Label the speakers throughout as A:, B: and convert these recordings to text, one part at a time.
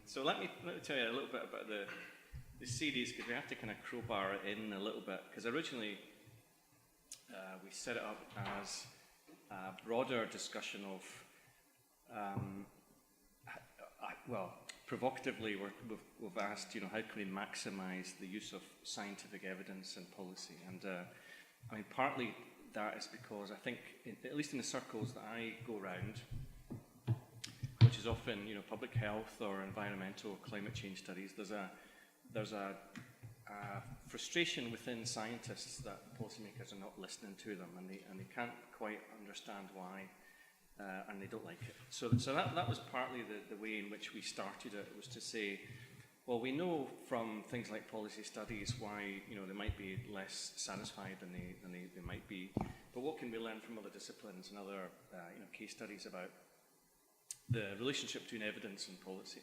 A: So let me tell you a little bit about the series, because we have to kind of crowbar it in a little bit, because originally we set it up as a broader discussion of, well, provocatively we've asked, how can we maximise the use of scientific evidence in policy? And I mean, partly that is because I think, at least in the circles that I go around, which is often, public health or environmental or climate change studies, there's a frustration within scientists that policymakers are not listening to them, and they can't quite understand why, and they don't like it. So that was partly the way in which we started it, was to say, well, we know from things like policy studies why they might be less satisfied than they might be, but what can we learn from other disciplines and other case studies about the relationship between evidence and policy?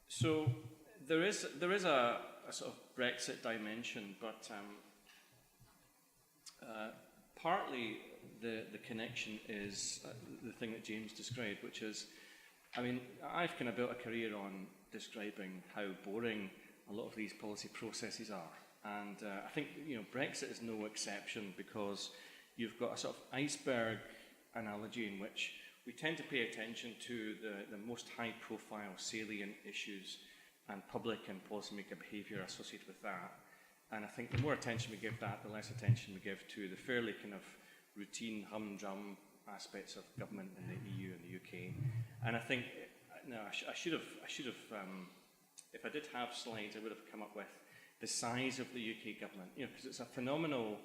A: So there is a sort of Brexit dimension, but partly the connection is the thing that James described, which is, I mean, I've kind of built a career on describing how boring a lot of these policy processes are, and I think Brexit is no exception, because you've got a sort of iceberg analogy in which we tend to pay attention to the most high-profile, salient issues and public and policymaker behaviour associated with that. And I think the more attention we give that, the less attention we give to the fairly kind of routine, humdrum aspects of government in the EU and the UK. And I think, I should have, if I did have slides, I would have come up with the size of the UK government, because it's a phenomenal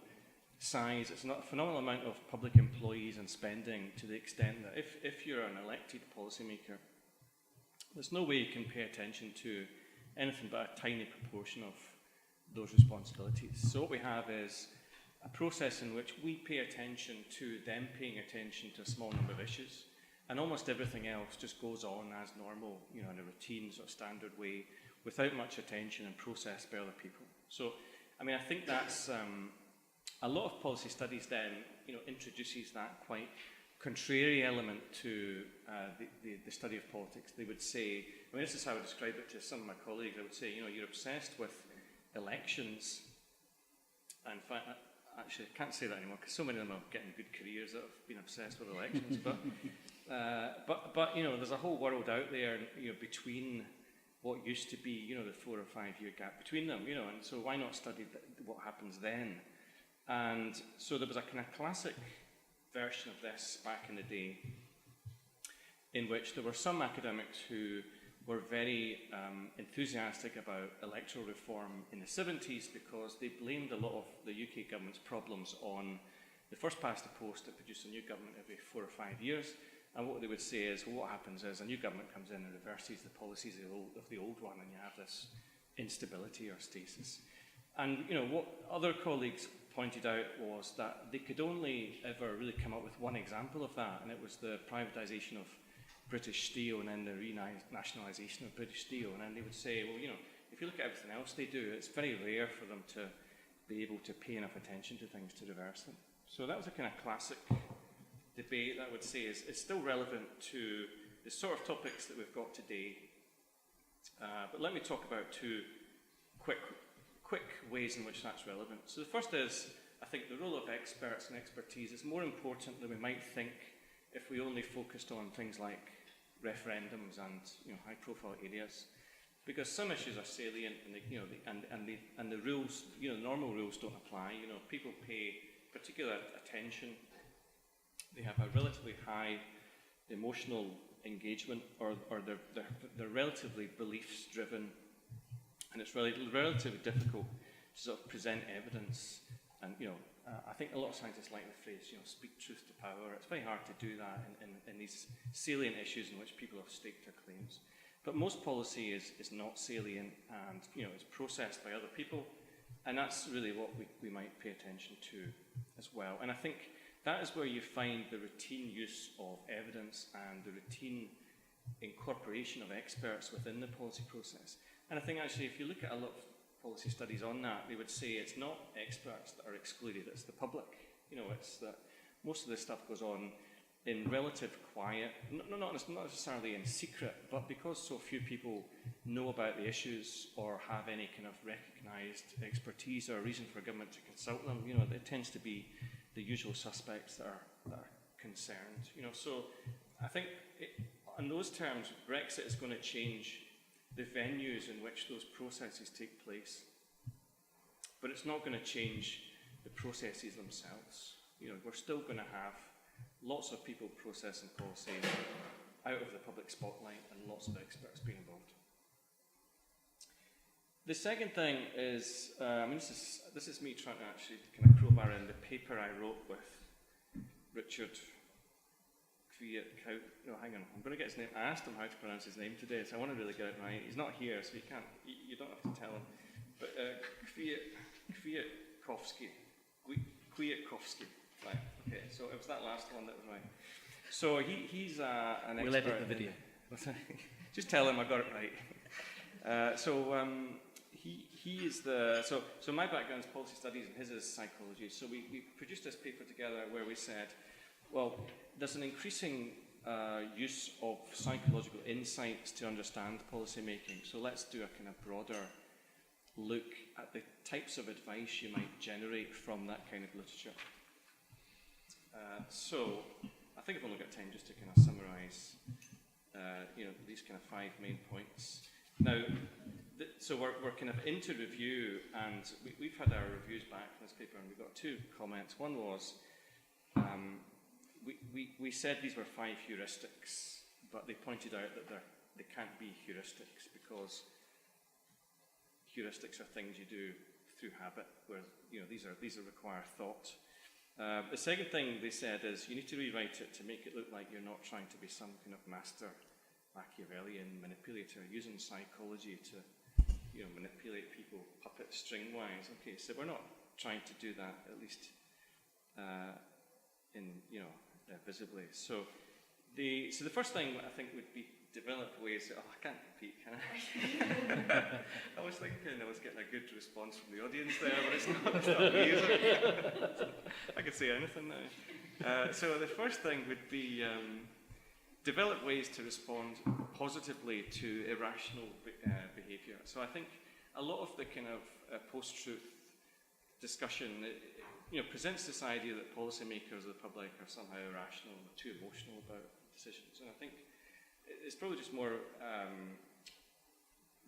A: size, it's not a phenomenal amount of public employees and spending, to the extent that if you're an elected policymaker, there's no way you can pay attention to anything but a tiny proportion of those responsibilities. So what we have is a process in which we pay attention to them paying attention to a small number of issues, and almost everything else just goes on as normal, in a routine sort of standard way, without much attention and processed by other people. So, I mean, I think that's a lot of policy studies then, introduces that quite contrary element to the study of politics. They would say, I mean, this is how I describe it to some of my colleagues, I would say, you're obsessed with elections. And in fact, actually, I can't say that anymore, because so many of them are getting good careers that have been obsessed with elections. But there's a whole world out there, between what used to be, the 4 or 5 year gap between them, and so why not study what happens then? And so there was a kind of classic version of this back in the day, in which there were some academics who were very enthusiastic about electoral reform in the 70s, because they blamed a lot of the UK government's problems on the first past the post that produced a new government every 4 or 5 years. And what they would say is, well, what happens is a new government comes in and reverses the policies of the old one, and you have this instability or stasis. And what other colleagues pointed out was that they could only ever really come up with one example of that, and it was the privatisation of British Steel and then the renationalisation of British Steel. And then they would say, well, if you look at everything else they do, it's very rare for them to be able to pay enough attention to things to reverse them. So that was a kind of classic debate that I would say is still relevant to the sort of topics that we've got today. But let me talk about two quick ways in which that's relevant. So the first is, I think the role of experts and expertise is more important than we might think if we only focused on things like referendums and high-profile areas, because some issues are salient, and the rules, the normal rules don't apply. People pay particular attention. They have a relatively high emotional engagement, or they're relatively beliefs-driven, and it's relatively difficult to sort of present evidence. And I think a lot of scientists like the phrase, speak truth to power. It's very hard to do that in these salient issues in which people have staked their claims. But most policy is not salient, and it's processed by other people, and that's really what we might pay attention to as well. And I think that is where you find the routine use of evidence and the routine incorporation of experts within the policy process. And I think actually, if you look at a lot of policy studies on that, they would say it's not experts that are excluded, it's the public. It's that most of this stuff goes on in relative quiet, not necessarily in secret, but because so few people know about the issues or have any kind of recognised expertise or reason for government to consult them, it tends to be the usual suspects that are concerned. So I think in those terms, Brexit is going to change the venues in which those processes take place, but it's not going to change the processes themselves. We're still going to have lots of people processing policy out of the public spotlight and lots of experts being involved. The second thing is, this is me trying to actually kind of crowbar in the paper I wrote with Richard hang on, I'm going to get his name. I asked him how to pronounce his name today, so I want to really get it right. He's not here, so you don't have to tell him. But Kwiatkowski. Right, okay, so it was that last one that was right. So he's an expert.
B: We'll edit the video.
A: Just tell him I got it right. He is so my background is policy studies and his is psychology. So we produced this paper together where we said, well, there's an increasing use of psychological insights to understand policy making. So let's do a kind of broader look at the types of advice you might generate from that kind of literature. So I think I've only got time just to kind of summarise, these kind of 5 main points. Now, so we're kind of into review, and we've had our reviews back from this paper, and we've got 2 comments. One was, we said these were 5 heuristics, but they pointed out that they can't be heuristics because heuristics are things you do through habit, where these require thought. The second thing they said is you need to rewrite it to make it look like you're not trying to be some kind of master Machiavellian manipulator using psychology to manipulate people puppet string wise. Okay, so we're not trying to do that, at least visibly. So the first thing I think would be develop ways. I can't compete, can I? I was thinking I was getting a good response from the audience there, but it's not me, is it? I could say anything now. So the first thing would be develop ways to respond positively to irrational behaviour. So I think a lot of the kind of post-truth discussion presents this idea that policymakers or the public are somehow irrational or too emotional about decisions. And I think it's probably just more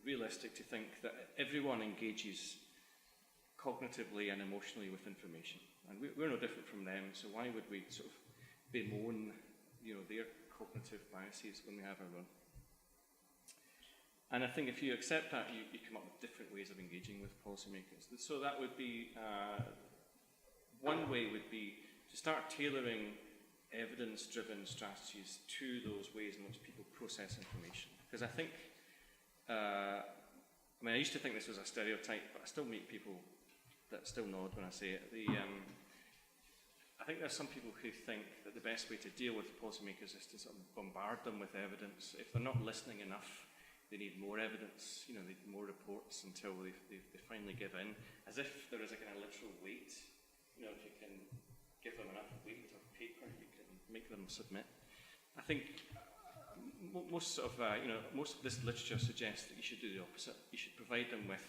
A: realistic to think that everyone engages cognitively and emotionally with information. And we're no different from them, so why would we sort of bemoan their cognitive biases when we have our own? And I think if you accept that, you come up with different ways of engaging with policymakers. So that would be, one way would be to start tailoring evidence-driven strategies to those ways in which people process information. Because I think, I used to think this was a stereotype, but I still meet people that still nod when I say it. I think there's some people who think that the best way to deal with policymakers is to sort of bombard them with evidence. If they're not listening enough, they need more evidence, they need more reports until they finally give in, as if there is a kind of literal weight. If you can give them enough weight of paper, you can make them submit. I think most of this literature suggests that you should do the opposite. You should provide them with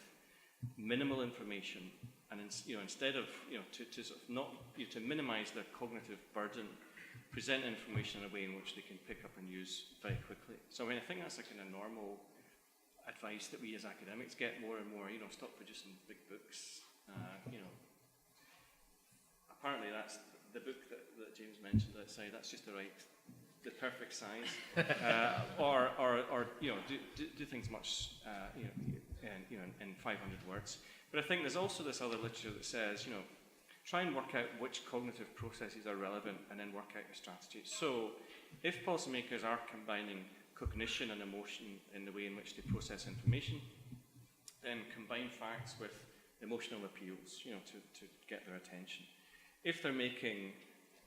A: minimal information, and instead of to sort of not to minimise their cognitive burden, present information in a way in which they can pick up and use very quickly. So I think that's a kind of normal advice that we as academics get more and more. Stop producing big books. Apparently that's the book that James mentioned outside. That's just the perfect size. Or do things much in 500 words. But I think there's also this other literature that says try and work out which cognitive processes are relevant and then work out your strategy. So if policymakers are combining cognition and emotion in the way in which they process information, then combine facts with emotional appeals, to get their attention. If they're making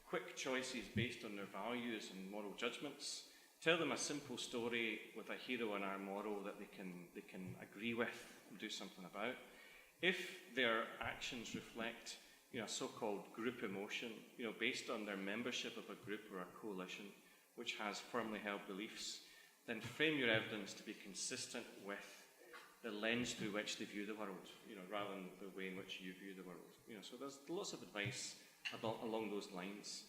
A: quick choices based on their values and moral judgments, tell them a simple story with a hero and a moral that they can agree with and do something about. If their actions reflect so-called group emotion, based on their membership of a group or a coalition which has firmly held beliefs, then frame your evidence to be consistent with the lens through which they view the world, rather than the way in which you view the world. So there's lots of advice along those lines.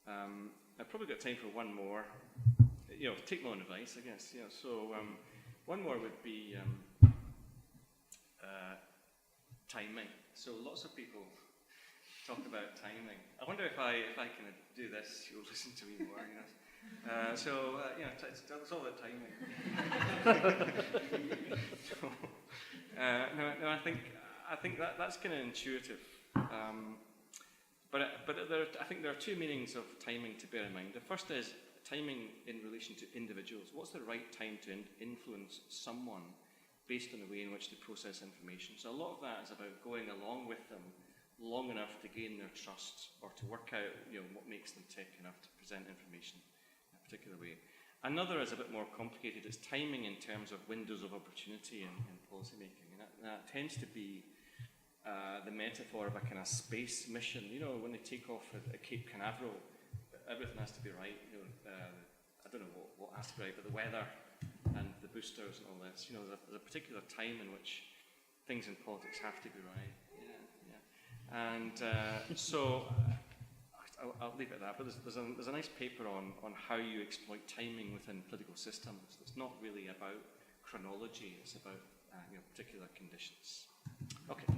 A: I've probably got time for one more. Take my own advice, I guess. So one more would be timing. So lots of people talk about timing. I wonder if I can do this, you'll listen to me more. It's all about timing. No, I think that's kind of intuitive. But I think there are two meanings of timing to bear in mind. The first is timing in relation to individuals. What's the right time to influence someone based on the way in which they process information? So a lot of that is about going along with them long enough to gain their trust, or to work out what makes them tick enough to present information in a particular way. Another is a bit more complicated. It's timing in terms of windows of opportunity in policy making. And that tends to be the metaphor of a kind of space mission. When they take off at Cape Canaveral, everything has to be right. I don't know what has to be right, but the weather and the boosters and all this. There's a particular time in which things in politics have to be right. And so I'll leave it at that. But there's a nice paper on how you exploit timing within political systems. It's not really about chronology. It's about particular conditions. Okay.